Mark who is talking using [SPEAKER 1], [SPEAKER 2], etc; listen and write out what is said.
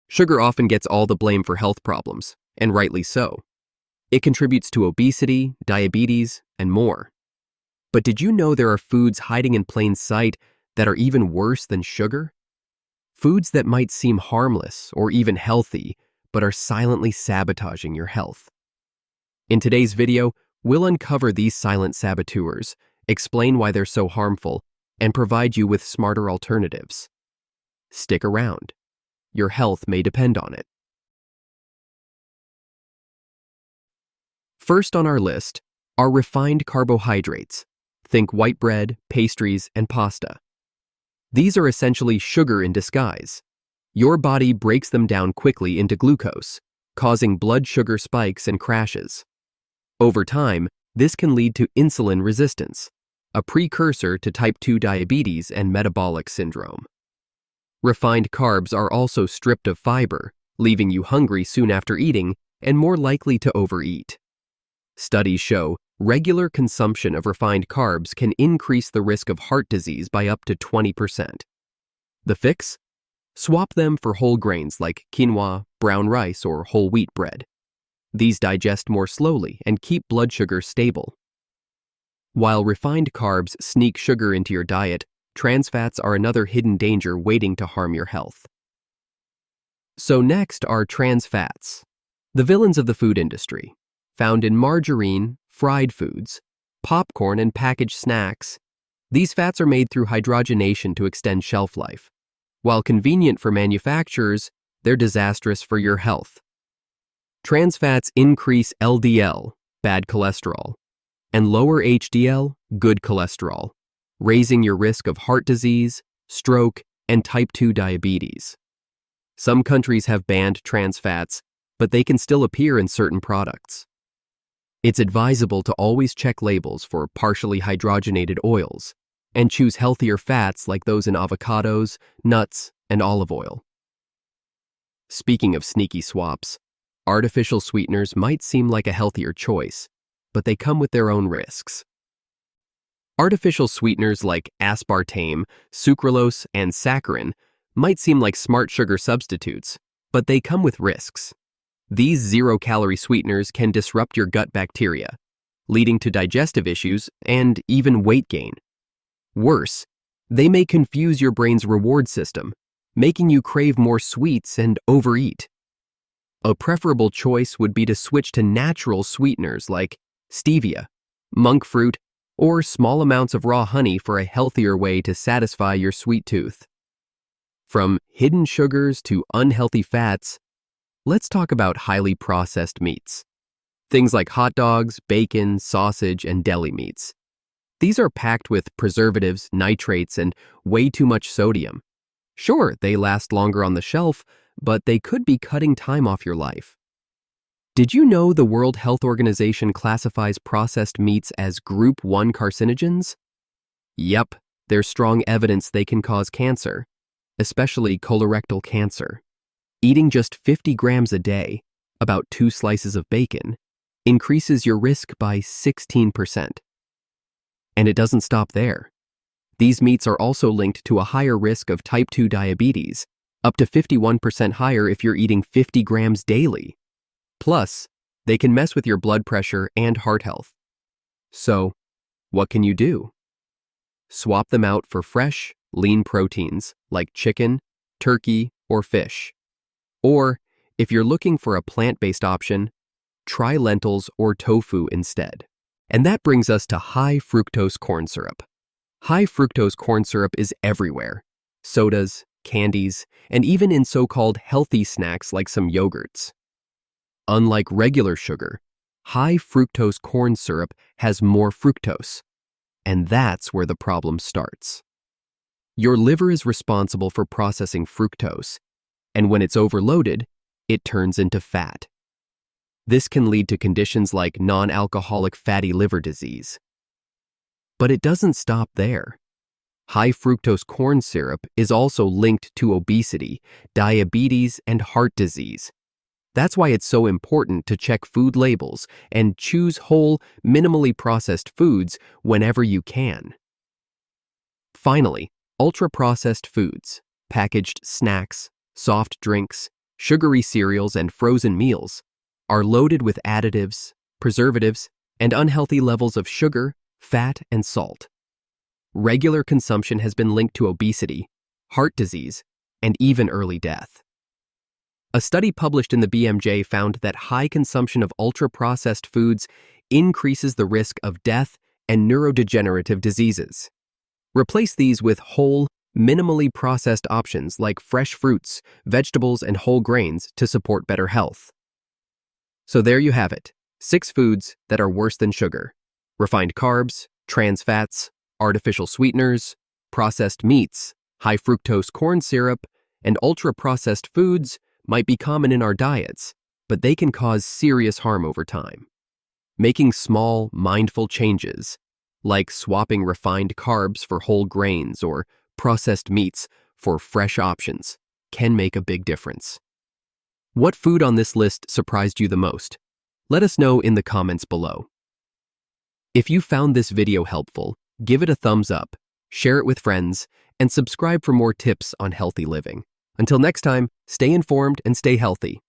[SPEAKER 1] Sugar often gets all the blame for health problems, and rightly so. It contributes to obesity, diabetes, and more. But did you know there are foods hiding in plain sight that are even worse than sugar? Foods that might seem harmless or even healthy, but are silently sabotaging your health. In today's video, we'll uncover these silent saboteurs, explain why they're so harmful, and provide you with smarter alternatives. Stick around. Your health may depend on it. First on our list are refined carbohydrates. Think white bread, pastries, and pasta. These are essentially sugar in disguise. Your body breaks them down quickly into glucose, causing blood sugar spikes and crashes. Over time, this can lead to insulin resistance, a precursor to type 2 diabetes and metabolic syndrome. Refined carbs are also stripped of fiber, leaving you hungry soon after eating and more likely to overeat. Studies show regular consumption of refined carbs can increase the risk of heart disease by up to 20%. The fix? Swap them for whole grains like quinoa, brown rice, or whole wheat bread. These digest more slowly and keep blood sugar stable. While refined carbs sneak sugar into your diet, trans fats are another hidden danger waiting to harm your health. So next are trans fats, the villains of the food industry, found in margarine, fried foods, popcorn, and packaged snacks. These fats are made through hydrogenation to extend shelf life. While convenient for manufacturers, they're disastrous for your health. Trans fats increase LDL, bad cholesterol, and lower HDL, good cholesterol, raising your risk of heart disease, stroke, and type 2 diabetes. Some countries have banned trans fats, but they can still appear in certain products. It's advisable to always check labels for partially hydrogenated oils and choose healthier fats like those in avocados, nuts, and olive oil. Speaking of sneaky swaps, artificial sweeteners might seem like a healthier choice, but they come with their own risks. Artificial sweeteners like aspartame, sucralose, and saccharin might seem like smart sugar substitutes, but they come with risks. These zero-calorie sweeteners can disrupt your gut bacteria, leading to digestive issues and even weight gain. Worse, they may confuse your brain's reward system, making you crave more sweets and overeat. A preferable choice would be to switch to natural sweeteners like stevia, monk fruit, or small amounts of raw honey for a healthier way to satisfy your sweet tooth. From hidden sugars to unhealthy fats, let's talk about highly processed meats. Things like hot dogs, bacon, sausage, and deli meats. These are packed with preservatives, nitrates, and way too much sodium. Sure, they last longer on the shelf, but they could be cutting time off your life. Did you know the World Health Organization classifies processed meats as Group 1 carcinogens? Yep, there's strong evidence they can cause cancer, especially colorectal cancer. Eating just 50 grams a day, about 2 slices of bacon, increases your risk by 16%. And it doesn't stop there. These meats are also linked to a higher risk of type 2 diabetes, up to 51% higher if you're eating 50 grams daily. Plus, they can mess with your blood pressure and heart health. So, what can you do? Swap them out for fresh, lean proteins like chicken, turkey, or fish. Or, if you're looking for a plant-based option, try lentils or tofu instead. And that brings us to high-fructose corn syrup. High-fructose corn syrup is everywhere. Sodas, candies, and even in so-called healthy snacks like some yogurts. Unlike regular sugar, high-fructose corn syrup has more fructose. And that's where the problem starts. Your liver is responsible for processing fructose, and when it's overloaded, it turns into fat. This can lead to conditions like non-alcoholic fatty liver disease. But it doesn't stop there. High-fructose corn syrup is also linked to obesity, diabetes, and heart disease. That's why it's so important to check food labels and choose whole, minimally processed foods whenever you can. Finally, ultra-processed foods, packaged snacks, soft drinks, sugary cereals, and frozen meals are loaded with additives, preservatives, and unhealthy levels of sugar, fat, and salt. Regular consumption has been linked to obesity, heart disease, and even early death. A study published in the BMJ found that high consumption of ultra-processed foods increases the risk of death and neurodegenerative diseases. Replace these with whole, minimally processed options like fresh fruits, vegetables, and whole grains to support better health. So there you have it, 6 foods that are worse than sugar: refined carbs, trans fats, artificial sweeteners, processed meats, high-fructose corn syrup, and ultra-processed foods might be common in our diets, but they can cause serious harm over time. Making small, mindful changes, like swapping refined carbs for whole grains or processed meats for fresh options, can make a big difference. What food on this list surprised you the most? Let us know in the comments below. If you found this video helpful, give it a thumbs up, share it with friends, and subscribe for more tips on healthy living. Until next time, stay informed and stay healthy.